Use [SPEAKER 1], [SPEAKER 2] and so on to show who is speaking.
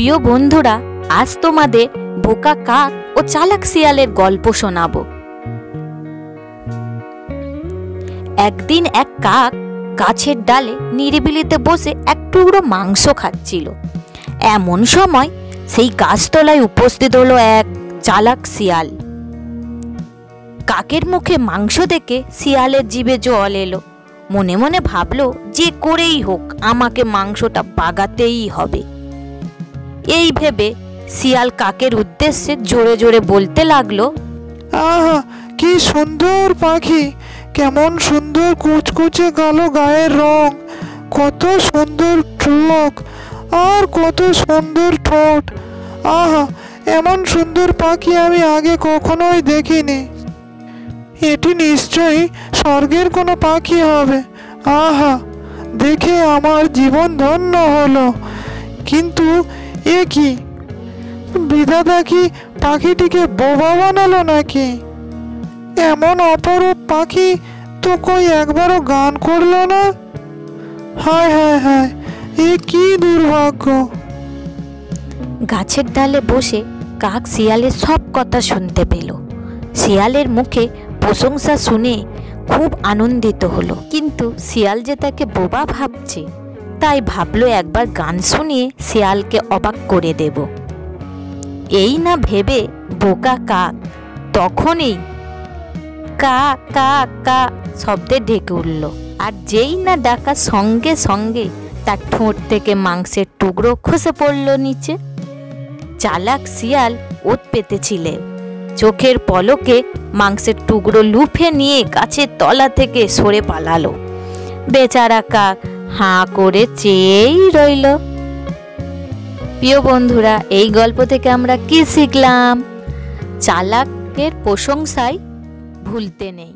[SPEAKER 1] প্রিয় বন্ধুরা, আজ তোমাদের বোকা কাক ও চালাক শিয়ালের গল্প শোনাবো। একদিন এক কাক গাছের ডালে নিরিবিলিতে বসে এক টুকরো মাংস খাচ্ছিল। এমন সময় সেই গাছতলায় উপস্থিত হলো এক চালাক শিয়াল। কাকের মুখে মাংস দেখে শিয়ালের জিভে জল এলো। মনে মনে ভাবলো, যে করেই হোক আমাকে মাংসটা বাগাতেই হবে। এই ভেবে শিয়াল কাকের উদ্দেশ্যে জোরে জোরে বলতে লাগলো,
[SPEAKER 2] আহা, কি সুন্দর পাখি! কেমন সুন্দর কুচকুচে কালো গায়ের রং, কত সুন্দর চোখ আর কত সুন্দর ঠোঁট! আহা, এমন সুন্দর পাখি আমি আগে কখনোই দেখিনি। এটি নিশ্চয়ই স্বর্গের কোনো পাখি হবে। আহা, দেখে আমার জীবন ধন্য হলো। কিন্তু এ কি, বিধাতা কি পাখিটিকে বোবা বানালো নাকি? এমন অপরূপ পাখি তো কই একবারও গান করলো না। হায় হায় হায়, এ কি দুর্ভাগ্য!
[SPEAKER 1] গাছের ডালে বসে কাক শিয়ালের সব কথা শুনতে পেল। শিয়ালের মুখে প্রশংসা শুনে খুব আনন্দিত হলো, কিন্তু শিয়াল যে তাকে বোবা ভাবছে, তাই ভাবলো একবার গান শুনিয়ে শিয়ালকে অবাক করে দেব। এই না ভেবে বোকা কাক তখনই কা কা কা শব্দে ঢেকে উঠল। আর যেই না ডাকা সঙ্গে সঙ্গে তার ঠোঁট থেকে মাংসের টুকরো খসে পড়ল নিচে। চালাক শিয়াল ওত পেতেছিলে, চোখের পলকে মাংসের টুকরো লুফে নিয়ে গাছের তলা থেকে সরে পালালো। বেচারা কাক হাঁ করে চেয়েই রইল। প্রিয় বন্ধুরা, এই গল্প থেকে আমরা কি শিখলাম? চালাকের প্রশংসায় ভুলতে নেই।